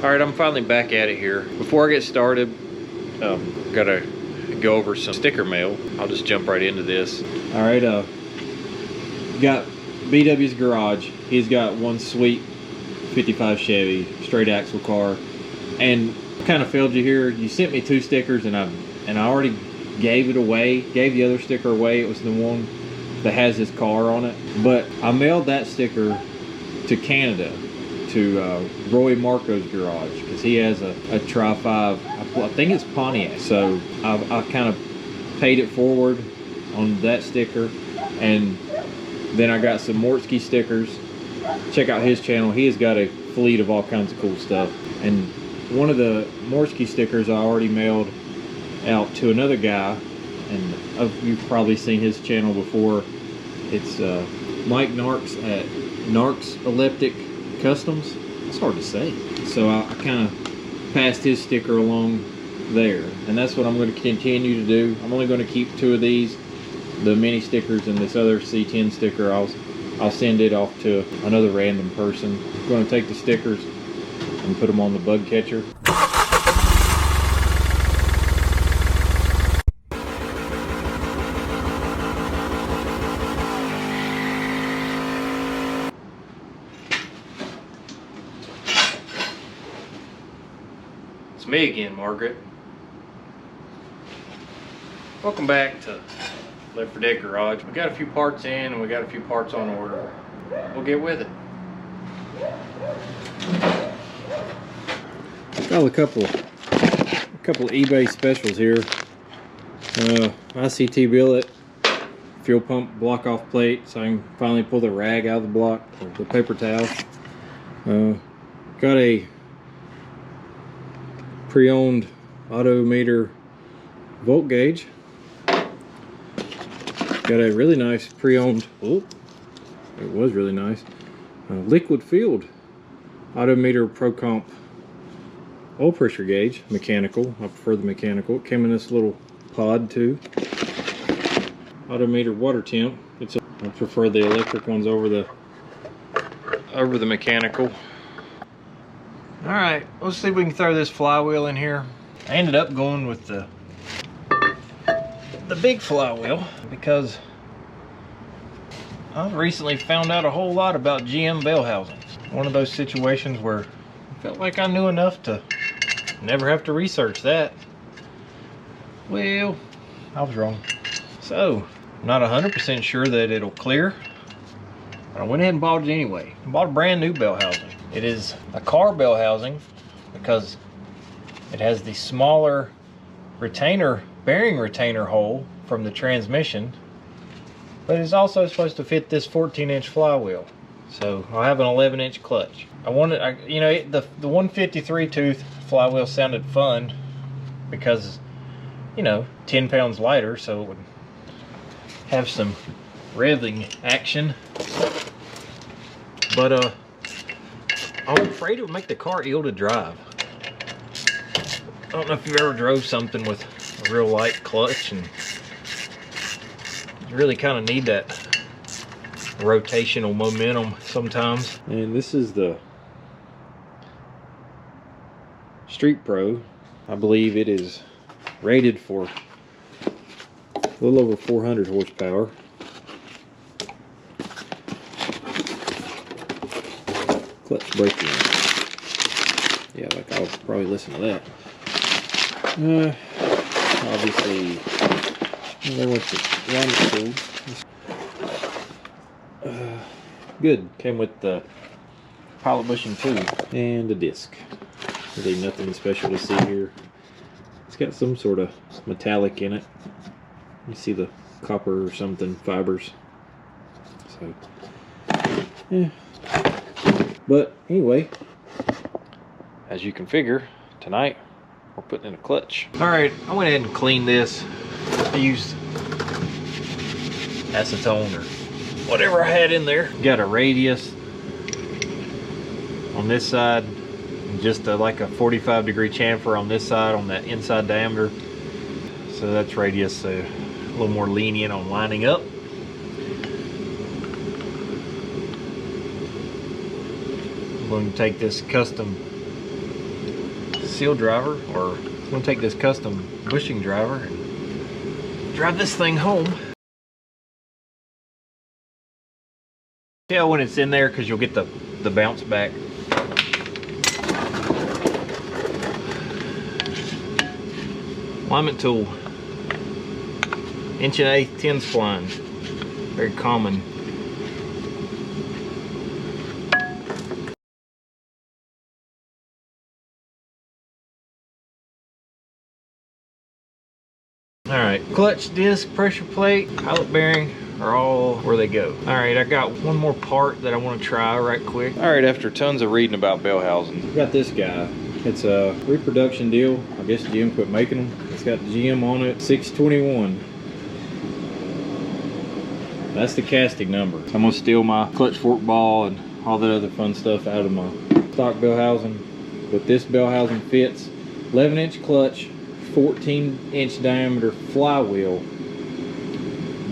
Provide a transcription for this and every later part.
Alright, I'm finally back at it here. Before I get started, gotta go over some sticker mail. I'll just jump right into this. Alright, got BW's garage. He's got one sweet 55 Chevy, straight axle car. And kind of failed you here. You sent me 2 stickers and I already gave it away, gave the other sticker away. It was the one that has his car on it. But I mailed that sticker to Canada, to Roy Marco's garage, because he has a Tri-5, I think it's Pontiac. So I kind of paid it forward on that sticker, and then I got some Mortsky stickers. Check out his channel. He has got a fleet of all kinds of cool stuff. And one of the Mortsky stickers I already mailed out to another guy, and you've probably seen his channel before. It's Mike Narks at Narks Elliptic Kustoms. It's hard to say. So I kind of passed his sticker along there, and that's what I'm going to continue to do. I'm only going to keep 2 of these, the mini stickers, and this other C10 sticker I'll send it off to another random person. I'm going to take the stickers and put them on the bug catcher. It's me again, Margaret. Welcome back to Left 4 Dead Garage. We got a few parts in and we got a few parts on order. We'll get with it. Got a couple eBay specials here. ICT billet, fuel pump block off plate, so I can finally pull the rag out of the block, or the paper towel. Got a pre-owned Autometer volt gauge. Got a really nice pre-owned, it was really nice, liquid filled Autometer Pro Comp oil pressure gauge, mechanical. I prefer the mechanical. It came in this little pod too. Autometer water temp. I prefer the electric ones over the mechanical. Alright, let's see if we can throw this flywheel in here. I ended up going with the big flywheel because I recently found out a whole lot about GM bell housings. One of those situations where I felt like I knew enough to never have to research that. Well, I was wrong. So, I'm not 100% sure that it'll clear, but I went ahead and bought it anyway. I bought a brand new bell housing. It is a car bell housing because it has the smaller bearing retainer hole from the transmission, but it's also supposed to fit this 14-inch flywheel. So I'll have an 11-inch clutch. The 153 tooth flywheel sounded fun because, 10 pounds lighter, so it would have some revving action. But I'm afraid it would make the car ill to drive. I don't know if you've ever drove something with a real light clutch, and you really kind of need that rotational momentum sometimes. And this is the Street Pro. I believe it is rated for a little over 400 horsepower. Clutch braking. Yeah, like I'll probably listen to that. Obviously, there was the one good. Came with the pilot bushing too, and a disc. Really nothing special to see here. It's got some sort of metallic in it. You see the copper or something fibers. So, yeah. But anyway, as you can figure, tonight we're putting in a clutch. Alright, I went ahead and cleaned this. I used acetone or whatever I had in there. Got a radius on this side, and just like a 45-degree chamfer on this side on that inside diameter. So that's radius a little more lenient on lining up. I'm going to take this custom seal driver, or I'm gonna take this custom bushing driver and drive this thing home. Tell when it's in there because you'll get the bounce back. Alignment tool, 1/8" 10 spline, very common. All right, clutch, disc, pressure plate, pilot bearing are all where they go. All right, I got one more part that I want to try right quick. All right, after tons of reading about bell housing, got this guy. It's a reproduction deal. I guess GM quit making them. It's got GM on it, 621. That's the casting number. I'm gonna steal my clutch fork ball and all that other fun stuff out of my stock bell housing. But this bell housing fits 11-inch clutch, 14-inch diameter flywheel,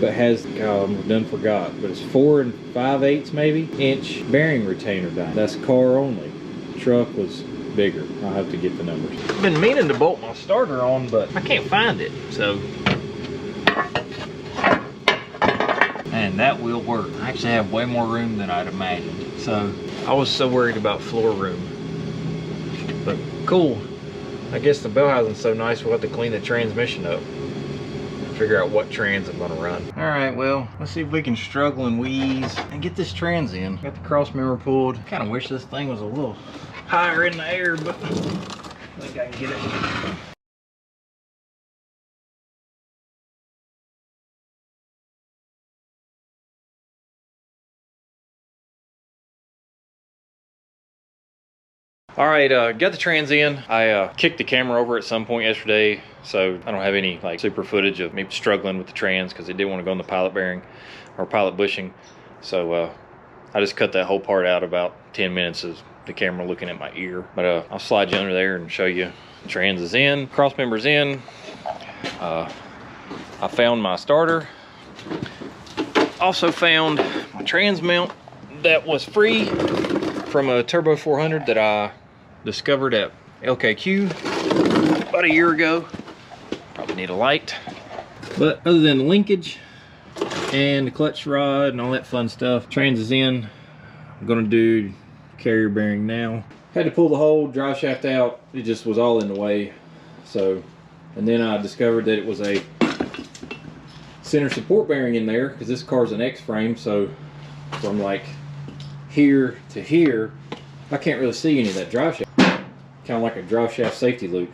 but has, God, I done forgot, but it's 4 5/8 maybe inch bearing retainer die. That's car only. Truck was bigger. I'll have to get the numbers. I've been meaning to bolt my starter on, but I can't find it, so. And that will work. I actually have way more room than I'd imagined. So I was so worried about floor room. But cool. I guess the bell housing's so nice we'll have to clean the transmission up. Figure out what trans I'm gonna run. All right, well, let's see if we can struggle and wheeze and get this trans in. Got the cross member pulled. Kind of wish this thing was a little higher in the air, but I think I can get it. All right, got the trans in. I kicked the camera over at some point yesterday, so I don't have any like super footage of me struggling with the trans because it didn't want to go in the pilot bearing or pilot bushing. So I just cut that whole part out, about 10 minutes of the camera looking at my ear. But I'll slide you under there and show you. Trans is in, cross member's in. I found my starter. Also found my trans mount that was free from a Turbo 400 that I discovered at LKQ about a year ago. Probably need a light. But other than the linkage and the clutch rod and all that fun stuff, trans is in. I'm gonna do carrier bearing now. Had to pull the whole drive shaft out. It just was all in the way. So, and then I discovered that it was a center support bearing in there because this car's an X-frame. So from like here to here, I can't really see any of that drive shaft. Kind of like a drive shaft safety loop,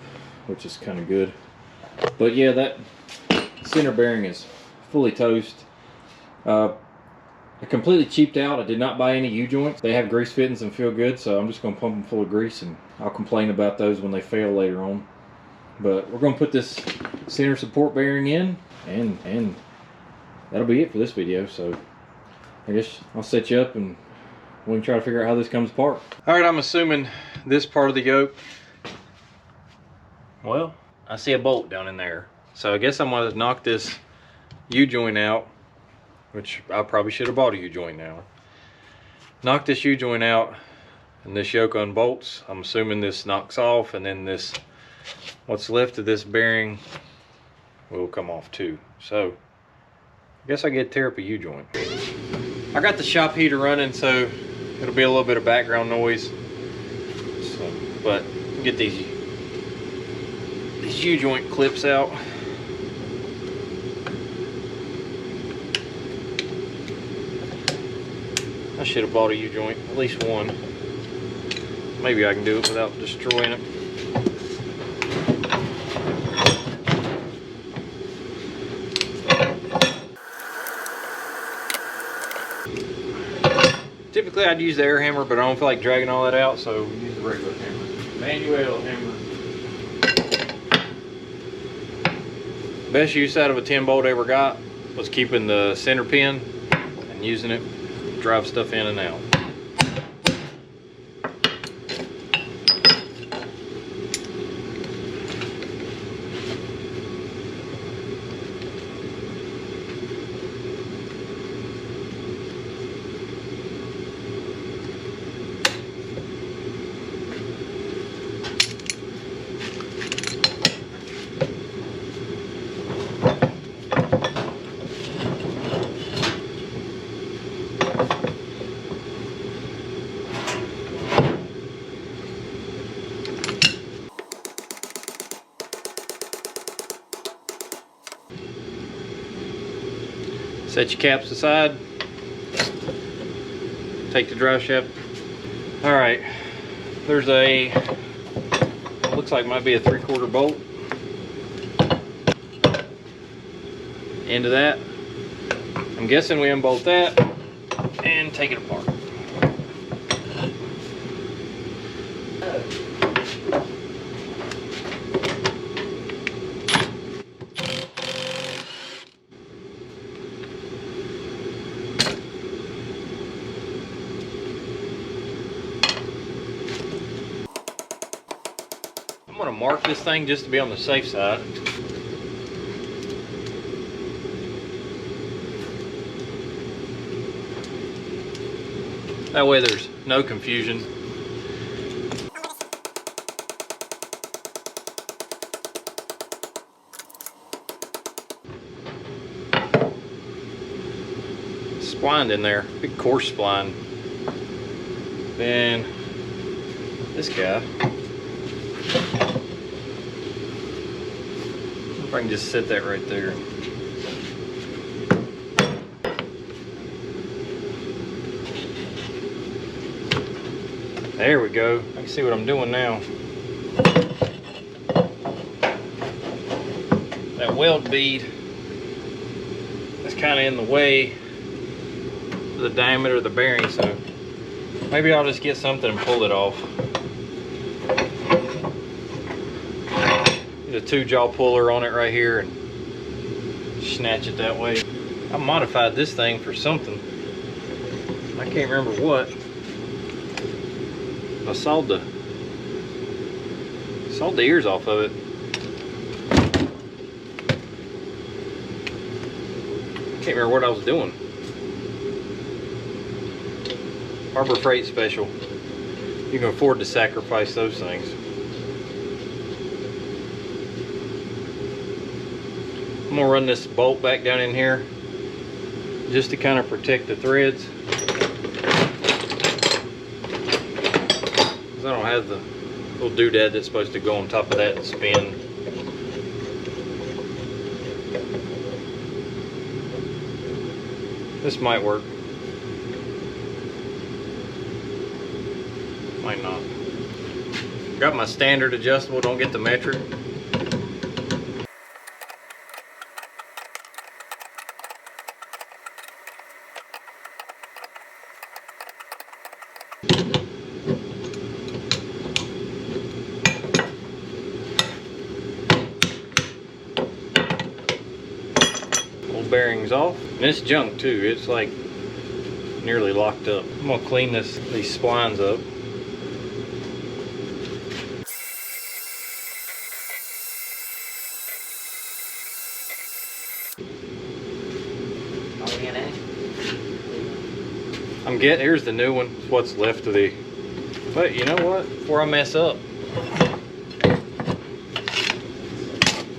which is kind of good. But yeah, that center bearing is fully toast. I completely cheaped out. I did not buy any U-joints. They have grease fittings and feel good, so I'm just going to pump them full of grease, and I'll complain about those when they fail later on. But we're going to put this center support bearing in, and that'll be it for this video. So I guess I'll set you up and we can try to figure out how this comes apart. All right, I'm assuming this part of the yoke, well, I see a bolt down in there. So I guess I'm gonna knock this U-joint out, which I probably should have bought a U-joint now. Knock this U-joint out and this yoke unbolts. I'm assuming this knocks off, and then this, what's left of this bearing will come off too. So I guess I get to tear up a U-joint. I got the shop heater running, so it'll be a little bit of background noise. So, but get these U-joint clips out. I should have bought a U-joint, at least one. Maybe I can do it without destroying it. Typically I'd use the air hammer, but I don't feel like dragging all that out, so we use the regular hammer. Manual hammer. Best use out of a 10 bolt I ever got was keeping the center pin and using it to drive stuff in and out. Set your caps aside. Take the drive shaft. All right, there's a, looks like might be a 3/4 bolt into that. I'm guessing we unbolt that and take it apart. I'm gonna mark this thing just to be on the safe side. That way there's no confusion. Splined in there, big coarse spline. Then this guy. If I can just set that right there. There we go. I can see what I'm doing now. That weld bead is kind of in the way of the diameter of the bearing, so maybe I'll just get something and pull it off. Get a 2-jaw puller on it right here and snatch it that way. I modified this thing for something. I can't remember what. I sawed the ears off of it. Can't remember what I was doing. Harbor Freight special. You can afford to sacrifice those things. I'm gonna run this bolt back down in here just to kind of protect the threads. I don't have the little doodad that's supposed to go on top of that and spin. This might work. Might not. Got my standard adjustable, don't get the metric. Bearings off, and it's junk too. It's like nearly locked up. I'm gonna clean these splines up. Here's the new one. It's what's left of the. But you know what? Before I mess up,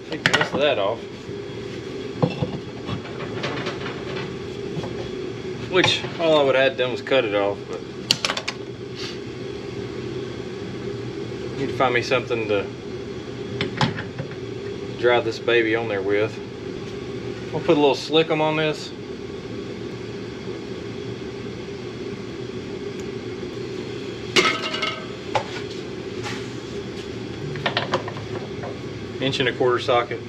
take the rest of that off. Which all I would have done was cut it off, but need to find me something to drive this baby on there with. I'll put a little slickum on this. Inch-and-a-quarter socket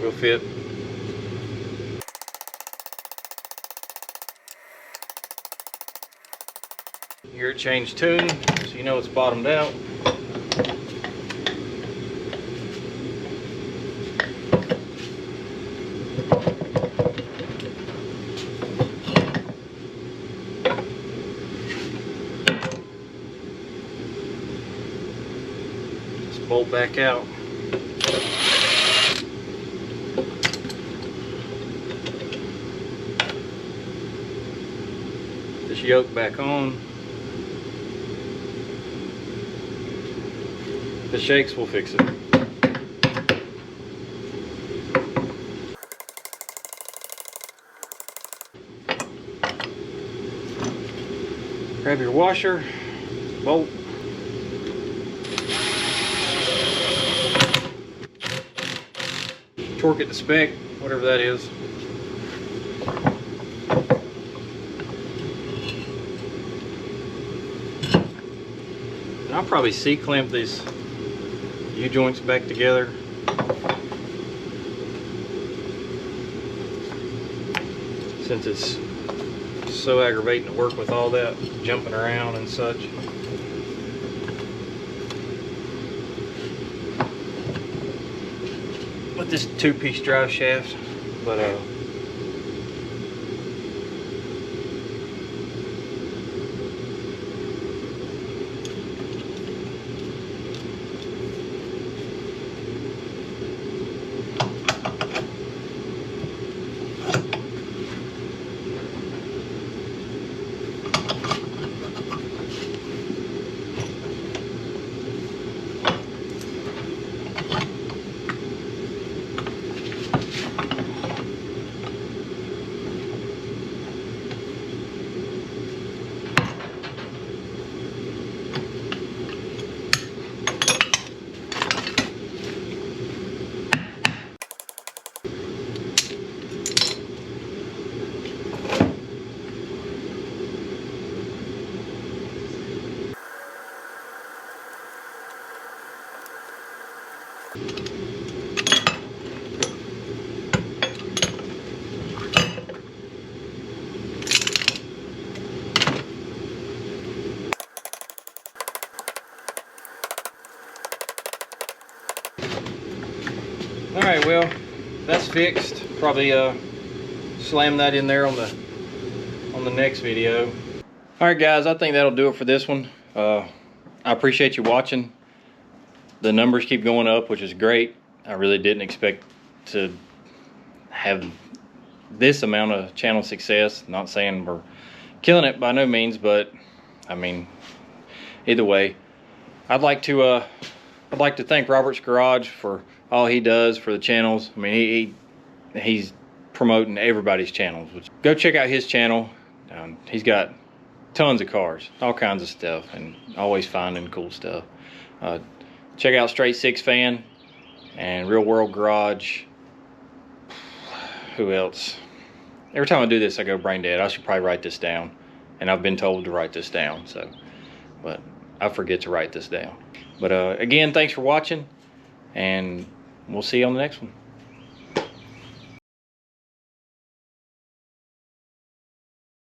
will fit. Here it changed tune, so you know it's bottomed out. Just bolt back out. This yoke back on. The shakes will fix it. Grab your washer, bolt. Torque it to spec, whatever that is. I'll probably C-clamp these U-joints back together. Since it's so aggravating to work with all that jumping around and such. With this 2-piece drive shaft, but alright, well, that's fixed. Probably slam that in there on the next video. Alright guys, I think that'll do it for this one. I appreciate you watching. The numbers keep going up, which is great. I really didn't expect to have this amount of channel success. Not saying we're killing it by no means, but I mean, either way, I'd like to thank Robert's Garage for all he does for the channels. I mean, he's promoting everybody's channels. Go check out his channel. He's got tons of cars, all kinds of stuff, and always finding cool stuff. Check out Straight Six Fan and Real World Garage. Who else? Every time I do this, I go brain dead. I should probably write this down, and I've been told to write this down. So, but I forget to write this down. But again, thanks for watching, and we'll see you on the next one.